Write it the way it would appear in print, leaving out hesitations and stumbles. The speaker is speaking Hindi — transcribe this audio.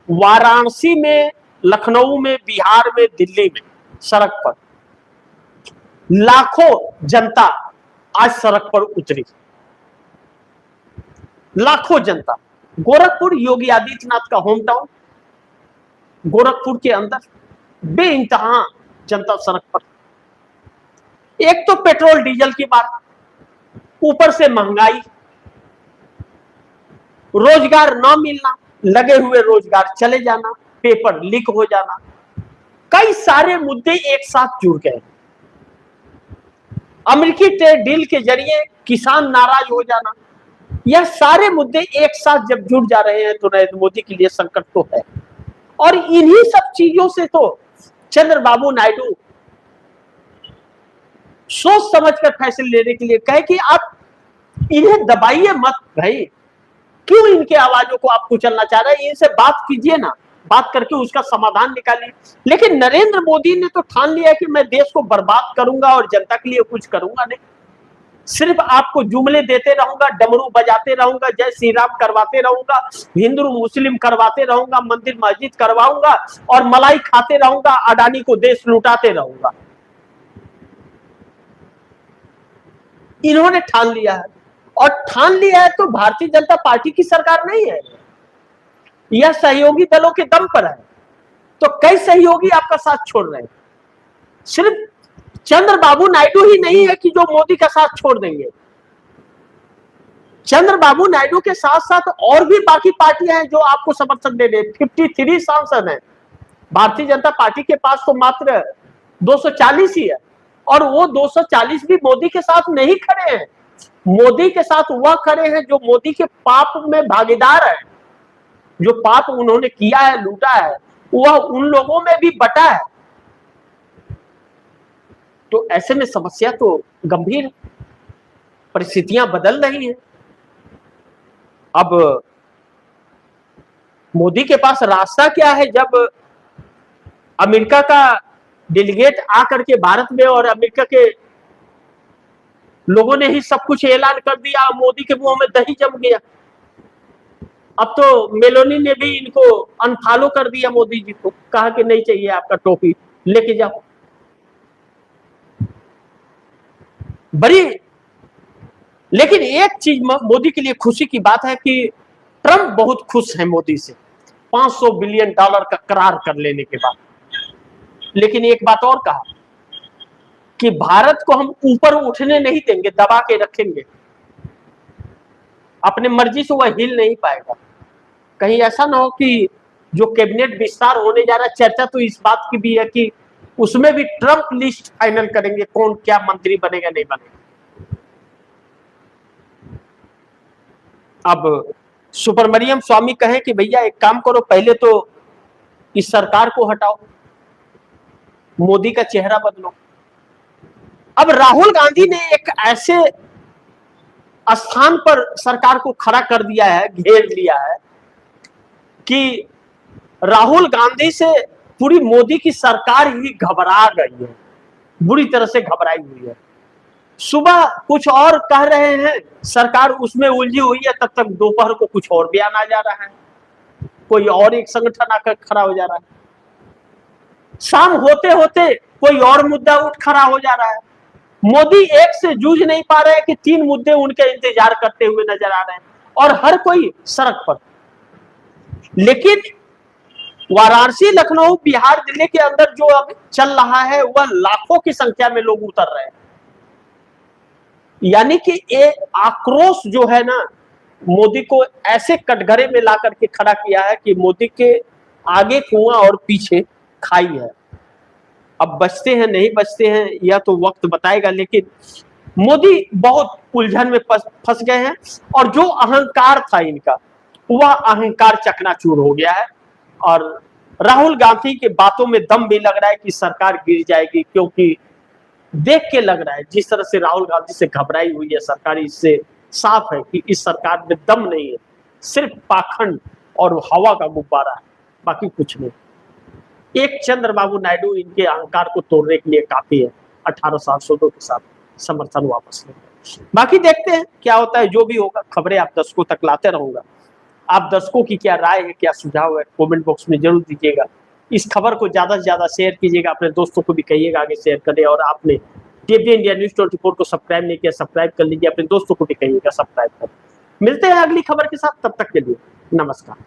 वाराणसी में, लखनऊ में, बिहार में, दिल्ली में सड़क पर लाखों जनता आज सड़क पर उतरी, लाखों जनता। गोरखपुर योगी आदित्यनाथ का होम टाउन, गोरखपुर के अंदर बेइंतहा जनता सड़क पर। एक तो पेट्रोल डीजल की बात, ऊपर से महंगाई, रोजगार न मिलना, लगे हुए रोजगार चले जाना, पेपर लीक हो जाना, कई सारे मुद्दे एक साथ जुड़ गए। अमेरिकी ट्रेड डील के जरिए किसान नाराज हो जाना, यह सारे मुद्दे एक साथ जब जुड़ जा रहे हैं तो नरेंद्र मोदी के लिए संकट तो है। और इन्हीं सब चीजों से तो चंद्रबाबू नायडू सोच समझकर फैसले लेने के लिए कहे कि आप इन्हें दबाइए मत भाई, क्यों इनके आवाजों को आप कुचलना चाह रहे हैं, इनसे बात कीजिए ना, बात करके उसका समाधान निकालिए। लेकिन नरेंद्र मोदी ने तो ठान लिया कि मैं देश को बर्बाद करूंगा और जनता के लिए कुछ करूंगा नहीं, सिर्फ आपको जुमले देते रहूंगा, डमरू बजाते रहूंगा, जय श्री राम करवाते रहूंगा, हिंदू मुस्लिम करवाते रहूंगा, मंदिर मस्जिद करवाऊंगा और मलाई खाते रहूंगा, अडानी को देश लुटाते रहूंगा। इन्होंने ठान लिया है, और ठान लिया है तो भारतीय जनता पार्टी की सरकार नहीं है, यह सहयोगी दलों के दम पर है। तो कई सहयोगी आपका साथ छोड़ रहे हैं, सिर्फ चंद्रबाबू नायडू ही नहीं है कि जो मोदी का साथ छोड़ देंगे। चंद्रबाबू नायडू के साथ साथ और भी बाकी पार्टियां हैं जो आपको समर्थन दे रहे। 53 सांसद हैं, भारतीय जनता पार्टी के पास तो मात्र 240 ही है, और वो 240 भी मोदी के साथ नहीं खड़े हैं। मोदी के साथ वह खड़े हैं जो मोदी के पाप में भागीदार है, जो पाप उन्होंने किया है, लूटा है, वह उन लोगों में भी बटा है। तो ऐसे में समस्या तो गंभीर, परिस्थितियां बदल रही हैं। अब मोदी के पास रास्ता क्या है, जब अमेरिका का डेलीगेट आकर के भारत में और अमेरिका के लोगों ने ही सब कुछ ऐलान कर दिया, मोदी के मुंह में दही जम गया। अब तो मेलोनी ने भी इनको अनफॉलो कर दिया, मोदी जी को कहा कि नहीं चाहिए आपका टोपी, लेके जाओ। बड़ी, लेकिन एक चीज मोदी के लिए खुशी की बात है कि ट्रंप बहुत खुश है मोदी से, $500 बिलियन का करार कर लेने के बाद। लेकिन एक बात और कहा कि भारत को हम ऊपर उठने नहीं देंगे, दबा के रखेंगे, अपने मर्जी से वह हिल नहीं पाएगा। कहीं ऐसा ना हो कि जो कैबिनेट विस्तार होने जा रहा है, चर्चा तो इस बात की भी है कि उसमें भी ट्रंप लिस्ट फाइनल करेंगे, कौन क्या मंत्री बनेगा नहीं बनेगा। अब सुब्रमण्यम स्वामी कहें कि भैया एक काम करो, पहले तो इस सरकार को हटाओ, मोदी का चेहरा बदलो। अब राहुल गांधी ने एक ऐसे स्थान पर सरकार को खड़ा कर दिया है, घेर लिया है, कि राहुल गांधी से पूरी मोदी की सरकार ही घबरा गई है, बुरी तरह से घबराई हुई है। सुबह कुछ और कह रहे हैं, सरकार उसमें उलझी हुई है, तब तक दोपहर को कुछ और बयान आ जा रहा है, कोई और एक संगठन आकर खड़ा हो जा रहा है, शाम होते होते कोई और मुद्दा उठ खड़ा हो जा रहा है। मोदी एक से जूझ नहीं पा रहे हैं कि 3 मुद्दे उनके इंतजार करते हुए नजर आ रहे हैं, और हर कोई सड़क पर। लेकिन वाराणसी, लखनऊ, बिहार, दिल्ली के अंदर जो अब चल रहा है, वह लाखों की संख्या में लोग उतर रहे हैं। यानी कि ये आक्रोश जो है ना, मोदी को ऐसे कटघरे में ला करके खड़ा किया है कि मोदी के आगे कुआं और पीछे खाई है। अब बचते हैं नहीं बचते हैं यह तो वक्त बताएगा, लेकिन मोदी बहुत उलझन में फंस गए हैं, और जो अहंकार था इनका, वह अहंकार चकनाचूर हो गया है। और राहुल गांधी के बातों में दम भी लग रहा है कि सरकार गिर जाएगी, क्योंकि देख के लग रहा है जिस तरह से राहुल गांधी से घबराई हुई है सरकार, इससे साफ है कि इस सरकार में दम नहीं है, सिर्फ पाखंड और हवा का गुब्बारा है, बाकी कुछ नहीं। एक चंद्रबाबू नायडू इनके अहंकार को तोड़ने के लिए काफी है, 18 सांसदों के साथ समर्थन वापस लेंगे। बाकी देखते हैं क्या होता है, जो भी होगा खबरें आप दर्शकों तक लाते रहूंगा। आप दर्शकों की क्या राय है, क्या सुझाव है, कमेंट बॉक्स में जरूर दीजिएगा। इस खबर को ज्यादा से ज्यादा शेयर कीजिएगा, अपने दोस्तों को भी कहिएगा आगे शेयर करें, और आपने टीवी इंडिया न्यूज 24 को सब्सक्राइब नहीं किया, सब्सक्राइब कर लीजिए, अपने दोस्तों को भी कहिएगा सब्सक्राइब करें। मिलते हैं अगली खबर के साथ, तब तक के लिए नमस्कार।